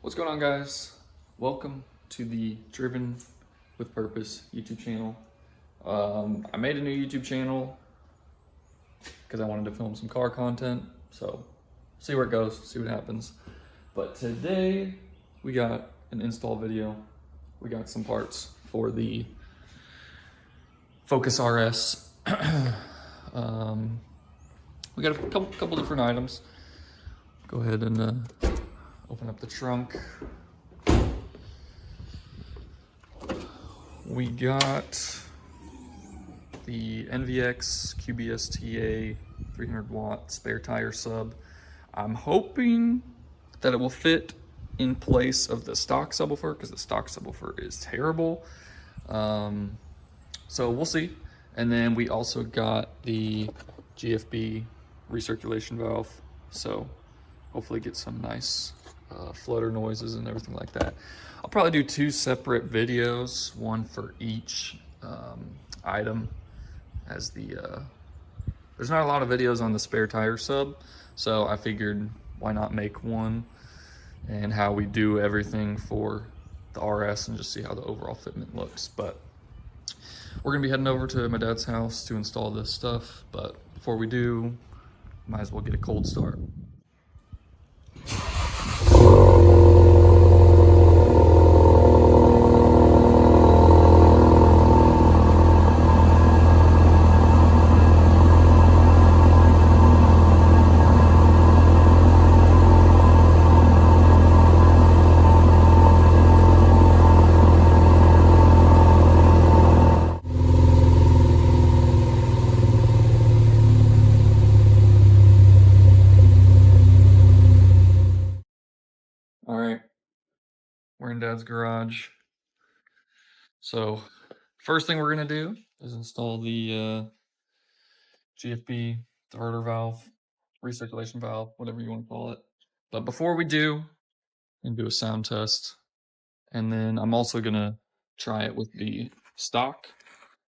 What's going on, guys? Welcome to the Driven with Purpose YouTube channel. I made a new YouTube channel because I wanted to film some car content, so see where it goes, see what happens. But today we got an install video. We got some parts for the Focus RS. We got a couple different items. Go ahead and open up the trunk. We got the NVX QBSTA 300 watt spare tire sub. I'm hoping that it will fit in place of the stock subwoofer because the stock subwoofer is terrible. So we'll see. And then we also got the GFB recirculation valve. So hopefully get some nice flutter noises and everything like that. I'll probably do two separate videos, one for each item, as there's not a lot of videos on the spare tire sub, so I figured why not make one and how we do everything for the RS and just see how the overall fitment looks. But we're gonna be heading over to my dad's house to install this stuff, but before we do, might as well get a cold start. All right, we're in Dad's garage. So first thing we're gonna do is install the GFB starter valve, recirculation valve, whatever you want to call it. But before we do, I'm gonna do a sound test. And then I'm also gonna try it with the stock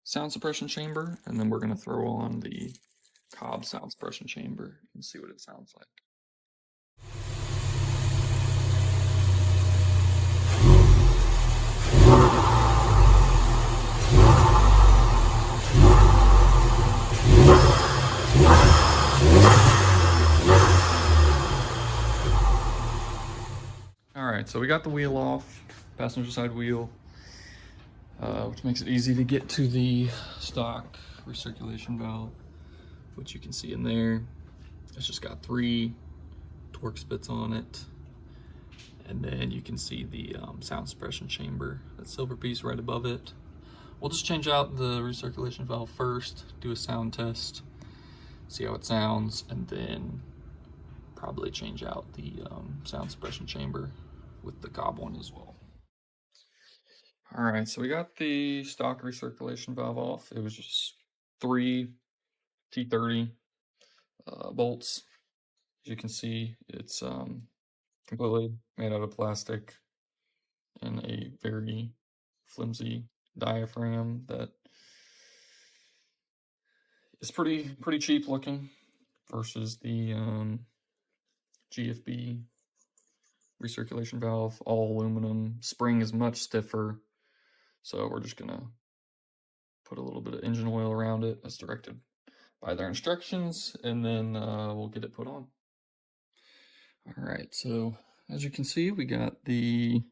sound suppression chamber. And then we're gonna throw on the Cobb sound suppression chamber and see what it sounds like. Alright, so we got the wheel off, passenger side wheel, which makes it easy to get to the stock recirculation valve, which you can see in there. It's just got 3 torque spits on it. And then you can see the sound suppression chamber, that silver piece right above it. We'll just change out the recirculation valve first, do a sound test, see how it sounds, and then probably change out the sound suppression chamber with the Cobb one as well. All right, so we got the stock recirculation valve off. It was just 3 T30 bolts. As you can see, it's completely made out of plastic and a very flimsy diaphragm that is pretty cheap looking versus the GFB recirculation valve, all aluminum. Spring is much stiffer, so we're just gonna put a little bit of engine oil around it as directed by their instructions, and then we'll get it put on. All right, so as you can see, we got the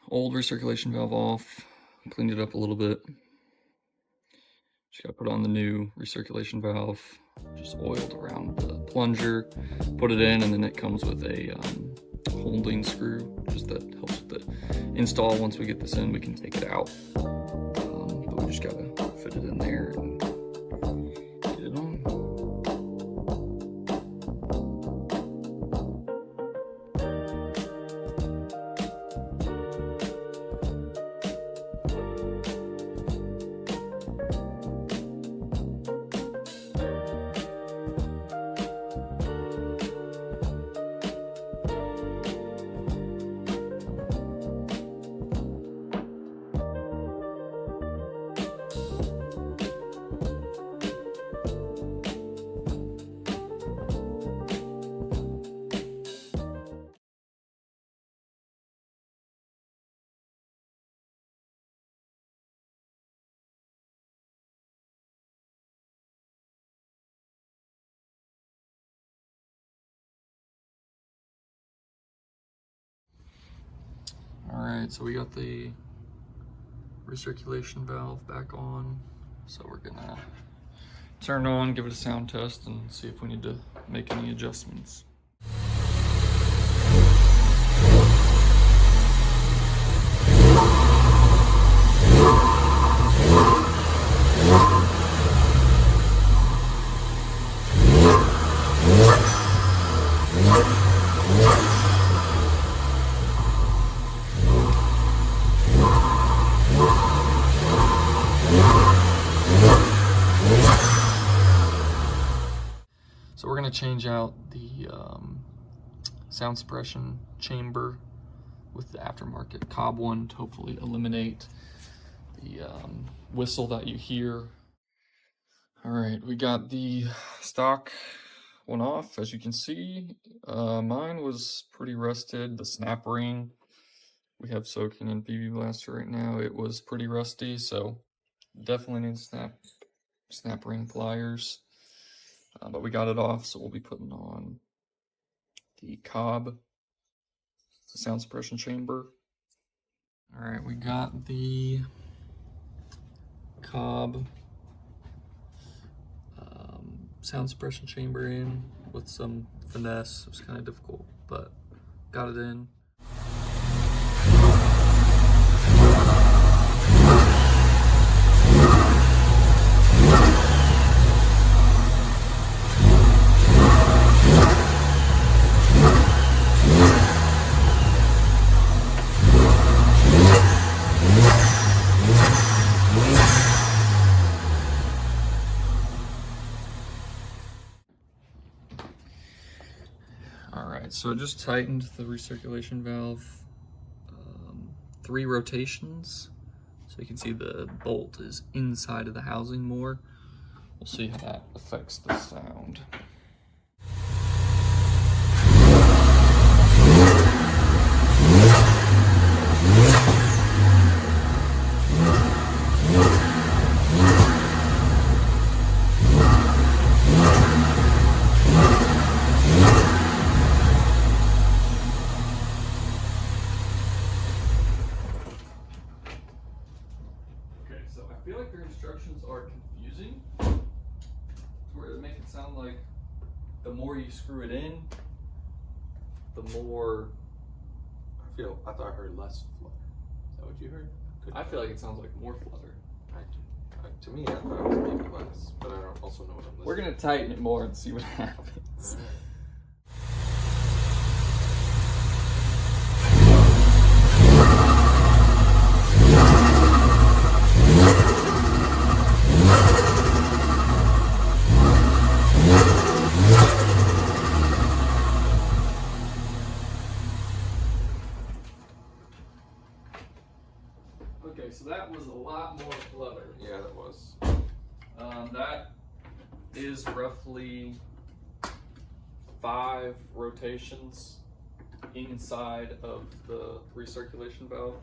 old recirculation valve off, cleaned it up a little bit. Just gotta put on the new recirculation valve, just oiled around the plunger, put it in, and then it comes with a holding screw, just that helps with the install. Once we get this in, we can take it out, but we just gotta fit it in there and get it on. Alright, so we got the recirculation valve back on. So we're gonna turn it on, give it a sound test, and see if we need to make any adjustments. So we're going to change out the sound suppression chamber with the aftermarket Cobb one to hopefully eliminate the whistle that you hear. All right, we got the stock one off. As you can see, mine was pretty rusted. The snap ring we have soaking in PV Blaster right now, it was pretty rusty, so definitely need snap ring pliers. But we got it off, so we'll be putting on the Cobb sound suppression chamber. All right, we got the Cobb sound suppression chamber in with some finesse. It was kind of difficult, but got it in. Alright, so I just tightened the recirculation valve 3 rotations. So you can see the bolt is inside of the housing more. We'll see how that affects the sound. I feel like their instructions are confusing, where they make it sound like the more you screw it in, the more. I thought I heard less flutter. Is that what you heard? I feel like it sounds like more flutter. To me, I thought it was maybe less, but I don't also know what I'm listening. We're gonna tighten it more and see what happens. Okay, so that was a lot more flutter. Yeah, that was. That is roughly 5 rotations inside of the recirculation valve.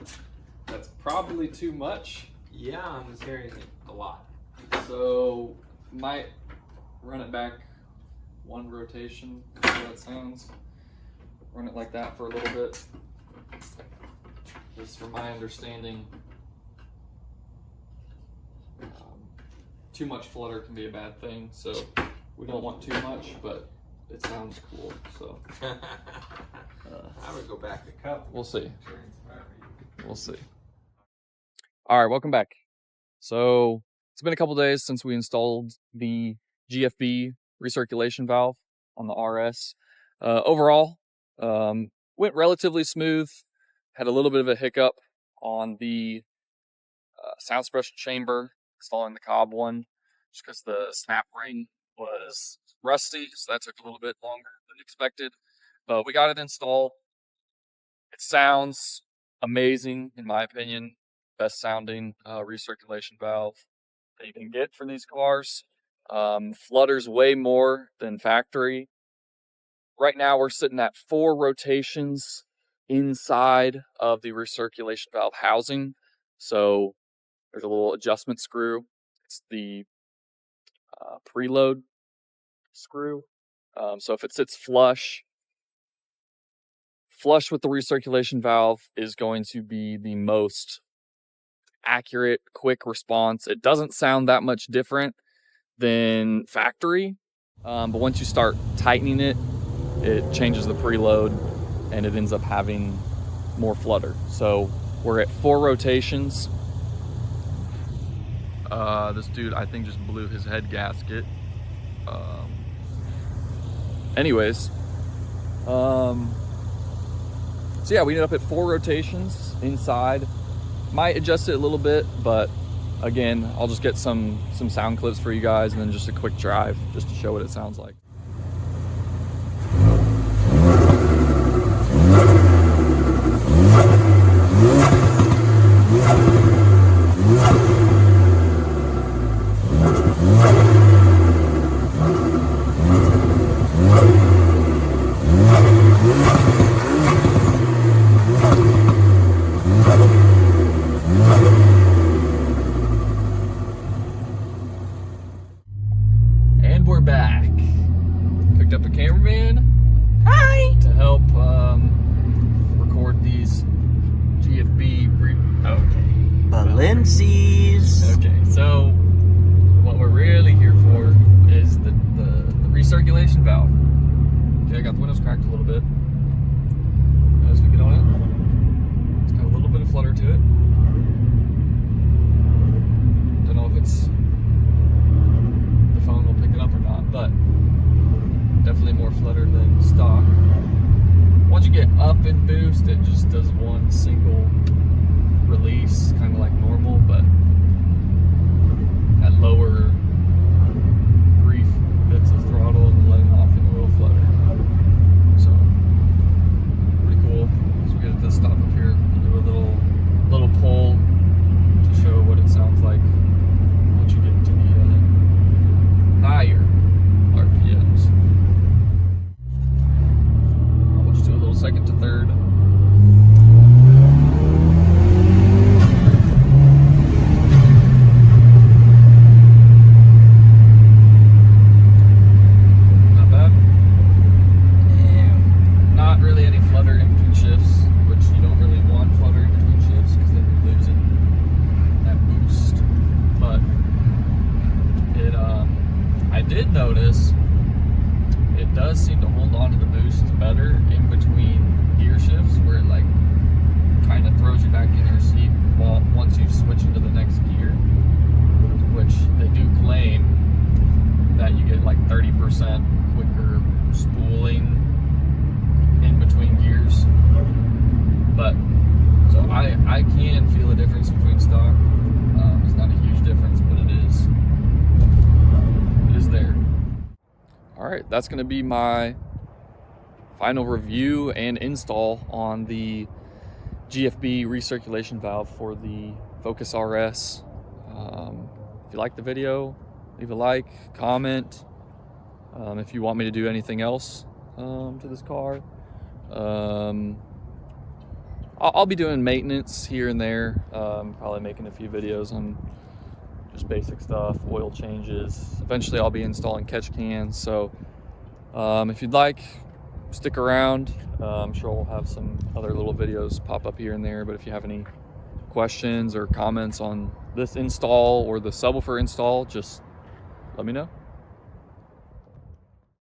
That's probably too much. Yeah, I'm just hearing it a lot. So might run it back 1 rotation, see how that sounds. Run it like that for a little bit. Just from my understanding, too much flutter can be a bad thing, so we don't want too much, but it sounds cool, so. I would go back to cup. We'll see. We'll see. All right, welcome back. So it's been a couple days since we installed the GFB recirculation valve on the RS. Overall, went relatively smooth. Had a little bit of a hiccup on the sound suppression chamber, installing the Cobb one, just because the snap ring was rusty, so that took a little bit longer than expected. But we got it installed. It sounds amazing, in my opinion. Best sounding recirculation valve that you can get for these cars. Flutters way more than factory. Right now we're sitting at 4 rotations inside of the recirculation valve housing. So there's a little adjustment screw. It's the preload screw. So if it sits flush flush with the recirculation valve is going to be the most accurate, quick response. It doesn't sound that much different than factory, but once you start tightening it, it changes the preload and it ends up having more flutter. So we're at 4 rotations. This dude, I think, just blew his head gasket. Anyways, so yeah, we ended up at 4 rotations inside. Might adjust it a little bit, but again, I'll just get some sound clips for you guys and then just a quick drive just to show what it sounds like. And we're back. Picked up a cameraman. Hi. To help record these GFB. Balencies. Okay, so what we're really here for is the recirculation valve. Okay, I got the windows cracked a little bit. As we get on it, it's got a little bit of flutter to it. Don't know if it's the phone will pick it up or not, but definitely more flutter than stock. Once you get up in boost, it just does one single release, kind of like normal, but at lower brief bits of throttle and letting off in a little flutter. So pretty cool. So we get this stop up here. We'll do a little pull to show what it sounds like once you get into the higher RPMs. We'll just do a little second to third. Did notice it does seem to hold on to the boost better in between gear shifts, where it like kind of throws you back in your seat once you switch into the next gear, which they do claim that you get like 30% quicker spooling in between gears. But so I can feel a difference between stock. It's not a huge difference, but it is there. All right, that's going to be my final review and install on the GFB recirculation valve for the Focus RS. If you like the video, leave a like, comment. If you want me to do anything else to this car, I'll be doing maintenance here and there. Probably making a few videos on just basic stuff, oil changes. Eventually I'll be installing catch cans, so if you'd like, stick around. I'm sure we'll have some other little videos pop up here and there, but if you have any questions or comments on this install or the subwoofer install, just let me know.